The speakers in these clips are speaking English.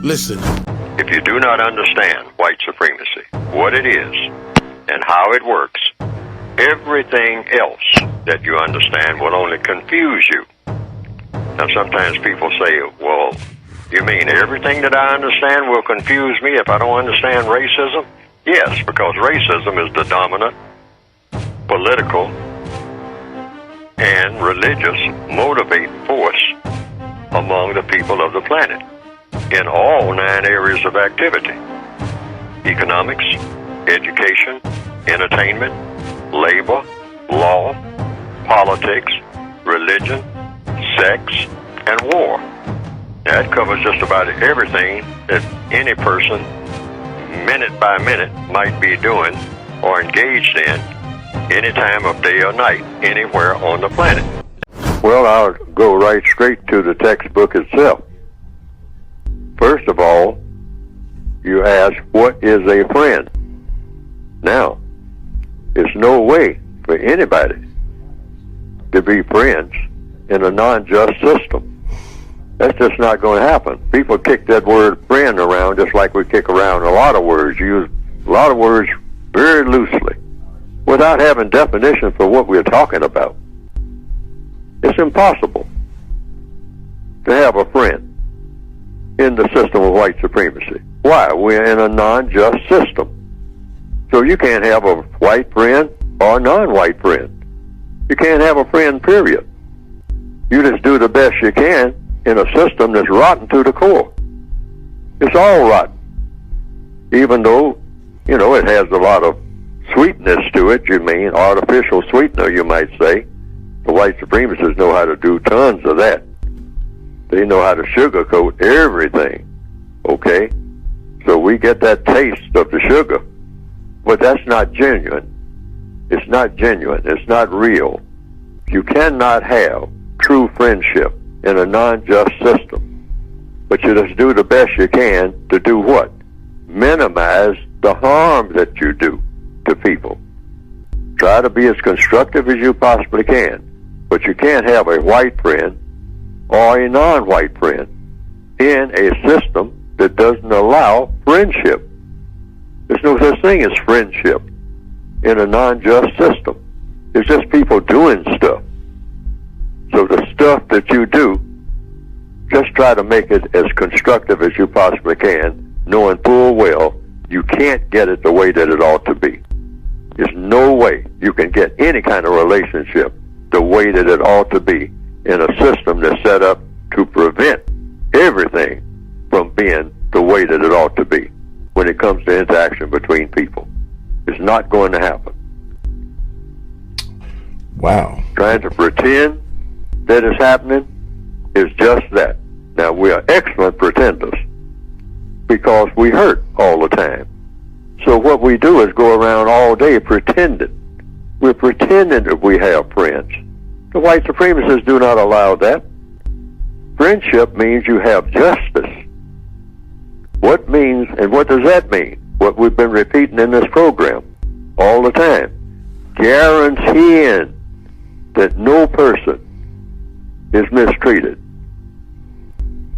Listen. If you do not understand white supremacy, what it is, and how it works, everything else that you understand will only confuse you. Now, sometimes people say, well, you mean everything that I understand will confuse me if I don't understand racism? Yes, because racism is the dominant political and religious motivating force among the people of the planet in all 9 areas of activity: economics, education, entertainment, labor, law, politics, religion, sex, and war. That covers just about everything that any person, minute by minute, might be doing or engaged in any time of day or night, anywhere on the planet. Well, I'll go right straight to the textbook itself. First of all, you ask, what is a friend? Now, there's no way for anybody to be friends in a non-just system. That's just not going to happen. People kick that word friend around just like we kick around a lot of words. Use a lot of words very loosely without having definition for what we're talking about. It's impossible to have a friend in the system of white supremacy. Why? We're in a non-just system. So you can't have a white friend or a non-white friend. You can't have a friend, period. You just do the best you can in a system that's rotten to the core. It's all rotten. Even though, it has a lot of sweetness to it, artificial sweetener, you might say. The white supremacists know how to do tons of that. They know how to sugarcoat everything, okay? So we get that taste of the sugar, but that's not genuine. It's not genuine. It's not real. You cannot have true friendship in a non-just system, but you just do the best you can to do what? Minimize the harm that you do to people. Try to be as constructive as you possibly can, but you can't have a white friend or a non-white friend in a system that doesn't allow friendship. There's no such thing as friendship in a non-just system. It's just people doing stuff. So the stuff that you do, just try to make it as constructive as you possibly can, knowing full well you can't get it the way that it ought to be. There's no way you can get any kind of relationship the way that it ought to be in a system that's set up to prevent everything from being the way that it ought to be when it comes to interaction between people. It's not going to happen. Wow. Trying to pretend that it's happening is just that. Now, we are excellent pretenders because we hurt all the time. So what we do is go around all day pretending. We're pretending that we have friends. The white supremacists do not allow that. Friendship means you have justice. What does that mean? What we've been repeating in this program all the time. Guaranteeing that no person is mistreated.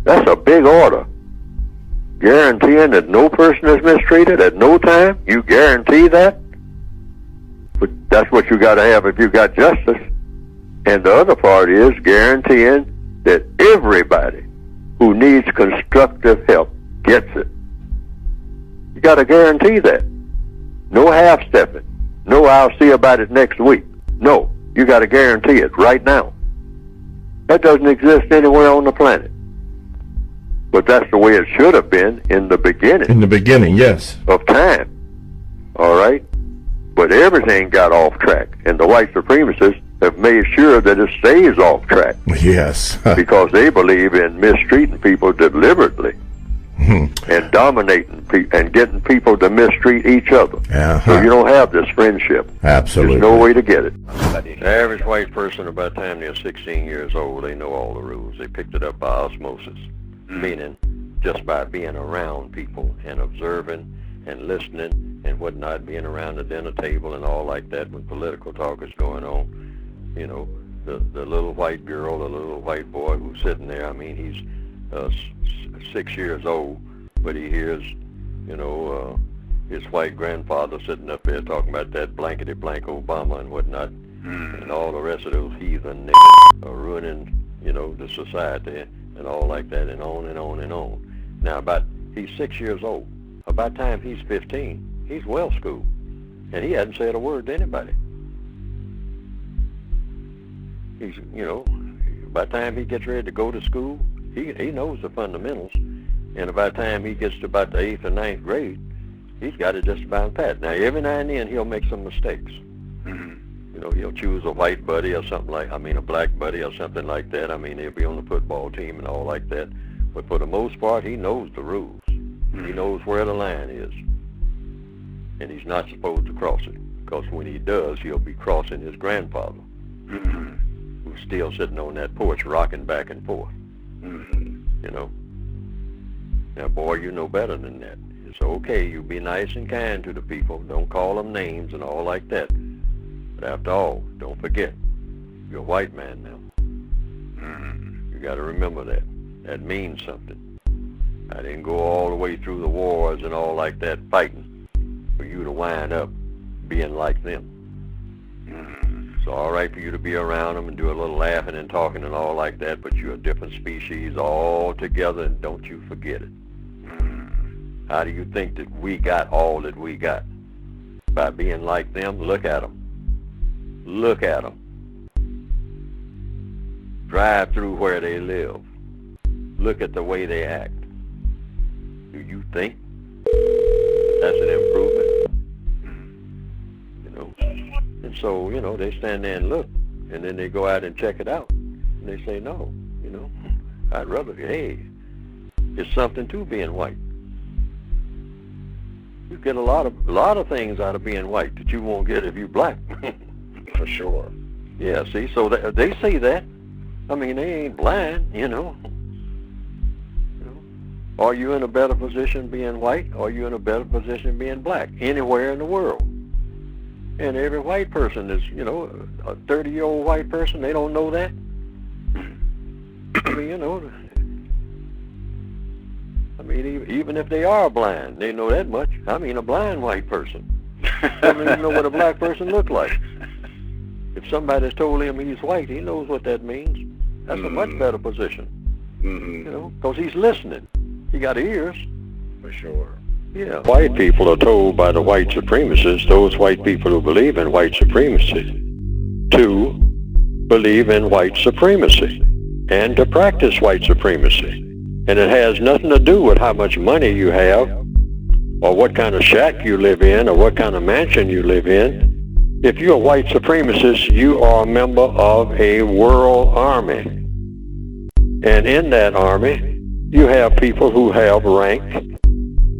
That's a big order. Guaranteeing that no person is mistreated at no time? You guarantee that? But that's what you got to have if you got justice. And the other part is guaranteeing that everybody who needs constructive help gets it. You got to guarantee that. No half-stepping. No, I'll see about it next week. No, you got to guarantee it right now. That doesn't exist anywhere on the planet. But that's the way it should have been in the beginning. In the beginning, yes. Of time. All right? But everything got off track. And the white supremacists have made sure that it stays off track. Yes. Because they believe in mistreating people deliberately. And dominating people and getting people to mistreat each other. So you don't have this friendship. Absolutely. There's no way to get it. The average white person, about the time they're 16 years old, they know all the rules. They picked it up by osmosis, meaning just by being around people and observing and listening and whatnot, being around the dinner table and all like that when political talk is going on. The little white girl, the little white boy who's sitting there, he's 6 years old, but he hears, his white grandfather sitting up there talking about that blankety blank Obama and whatnot, and all the rest of those heathen niggas are ruining, the society and all like that, and on and on and on. Now, he's 6 years old. About the time he's 15, he's well schooled, and he hadn't said a word to anybody. He's, by the time he gets ready to go to school, he knows the fundamentals, and by the time he gets to about the 8th or 9th grade, he's got it just about pat. Now, every now and then he'll make some mistakes. He'll choose a white buddy or something a black buddy or something like that. He'll be on the football team and all like that. But for the most part, he knows the rules. He knows where the line is. And he's not supposed to cross it. Because when he does, he'll be crossing his grandfather, who's still sitting on that porch rocking back and forth. Now, boy, you know better than that. It's okay, you be nice and kind to the people. Don't call them names and all like that. But after all, don't forget, you're a white man now. You got to remember that. That means something. I didn't go all the way through the wars and all like that fighting for you to wind up being like them. It's all right for you to be around them and do a little laughing and talking and all like that, but you're a different species altogether, and don't you forget it. How do you think that we got all that we got? By being like them? Look at them. Look at them. Drive through where they live. Look at the way they act. Do you think that's an improvement? And so, they stand there and look, and then they go out and check it out. And they say, no, I'd rather, hey, it's something to being white. You get a lot of things out of being white that you won't get if you're black. For sure. Yeah, see, so they see that. They ain't blind, Are you in a better position being white? Or are you in a better position being black? Anywhere in the world. And every white person is, a 30-year-old white person, they don't know that. Even if they are blind, they know that much. A blind white person doesn't even know what a black person looks like. If somebody's told him he's white, he knows what that means. That's a much better position. Because he's listening. He got ears. For sure. Yeah. White people are told by the white supremacists, those white people who believe in white supremacy, to believe in white supremacy and to practice white supremacy. And it has nothing to do with how much money you have or what kind of shack you live in or what kind of mansion you live in. If you're a white supremacist, you are a member of a world army. And in that army, you have people who have rank,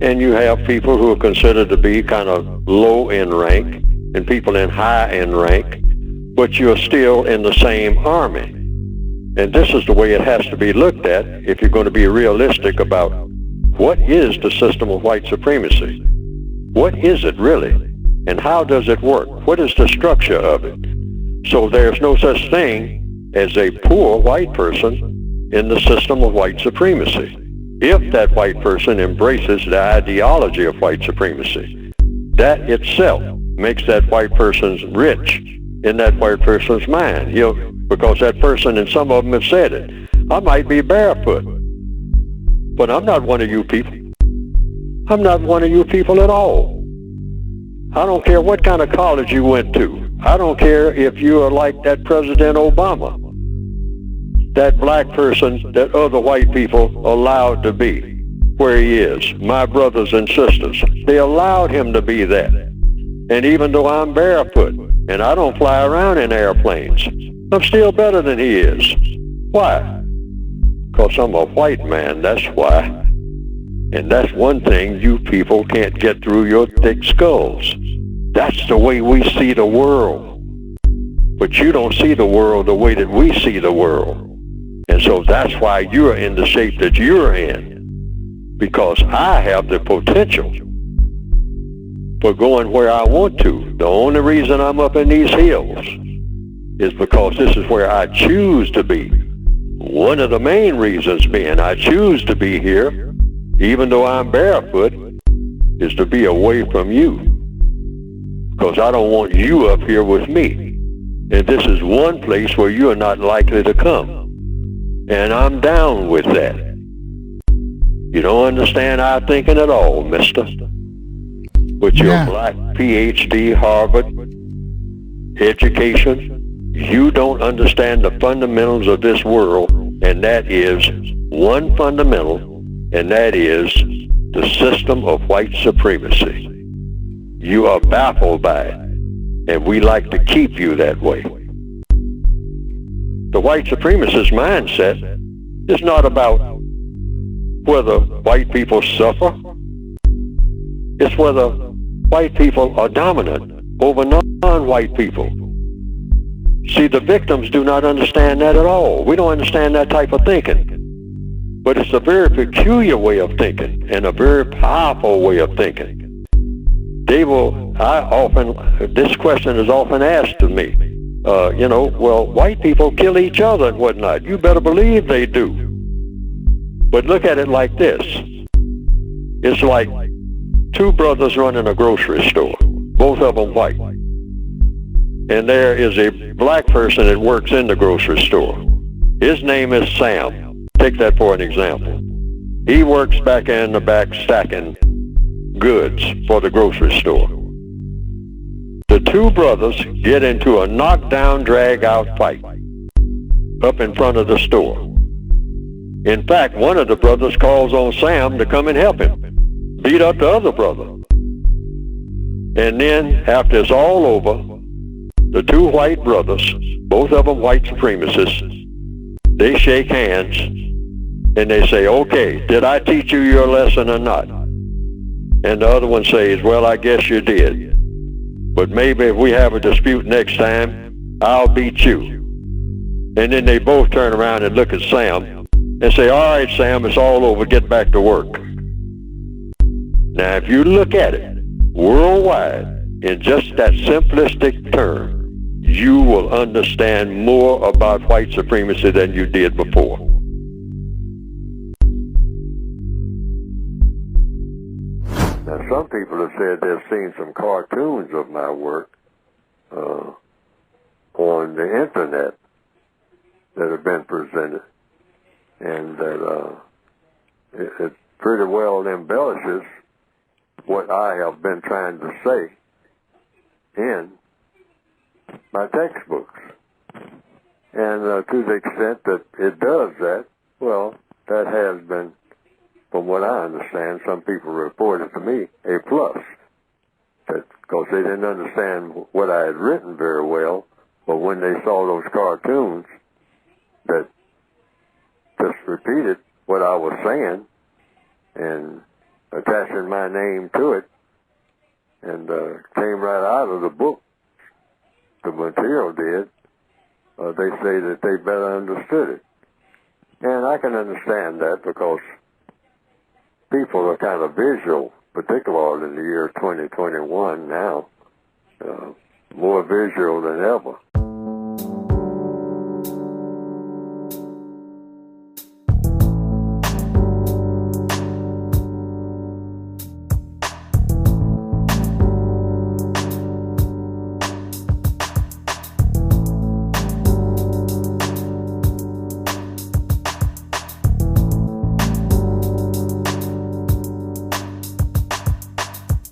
and you have people who are considered to be kind of low in rank, and people in high in rank, but you're still in the same army. And this is the way it has to be looked at if you're going to be realistic about what is the system of white supremacy. What is it really? And how does it work? What is the structure of it? So there's no such thing as a poor white person in the system of white supremacy. If that white person embraces the ideology of white supremacy, that itself makes that white person rich in that white person's mind. Because that person, and some of them have said it, I might be barefoot, but I'm not one of you people. I'm not one of you people at all. I don't care what kind of college you went to. I don't care if you are like that President Obama, that black person that other white people allowed to be where he is. My brothers and sisters, they allowed him to be that. And even though I'm barefoot and I don't fly around in airplanes, I'm still better than he is. Why? Because I'm a white man, that's why. And that's one thing you people can't get through your thick skulls. That's the way we see the world. But you don't see the world the way that we see the world. And so that's why you're in the shape that you're in. Because I have the potential for going where I want to. The only reason I'm up in these hills is because this is where I choose to be. One of the main reasons being I choose to be here, even though I'm barefoot, is to be away from you. Because I don't want you up here with me. And this is one place where you are not likely to come. And I'm down with that. You don't understand our thinking at all, mister. With your black PhD, Harvard education, you don't understand the fundamentals of this world, and that is one fundamental, and that is the system of white supremacy. You are baffled by it, and we like to keep you that way. The white supremacist mindset is not about whether white people suffer. It's whether white people are dominant over non-white people. See, the victims do not understand that at all. We don't understand that type of thinking. But it's a very peculiar way of thinking and a very powerful way of thinking. This question is often asked to me, well, white people kill each other and whatnot. You better believe they do. But look at it like this. It's like two brothers running a grocery store, both of them white. And there is a black person that works in the grocery store. His name is Sam. Take that for an example. He works back in the back stacking goods for the grocery store. The two brothers get into a knockdown, drag-out fight up in front of the store. In fact, one of the brothers calls on Sam to come and help him beat up the other brother. And then, after it's all over, the two white brothers, both of them white supremacists, they shake hands and they say, okay, did I teach you your lesson or not? And the other one says, well, I guess you did. But maybe if we have a dispute next time, I'll beat you. And then they both turn around and look at Sam and say, all right, Sam, it's all over. Get back to work. Now, if you look at it worldwide in just that simplistic term, you will understand more about white supremacy than you did before. Now, some people have said they've seen some cartoons of my work on the internet that have been presented, and that it pretty well embellishes what I have been trying to say in my textbooks. And to the extent that it does that, well, that has been, from what I understand, some people reported to me, a plus. Because they didn't understand what I had written very well, but when they saw those cartoons that just repeated what I was saying and attaching my name to it, and came right out of the book, the material did, they say that they better understood it. And I can understand that because people are kind of visual, particularly in the year 2021 now, more visual than ever.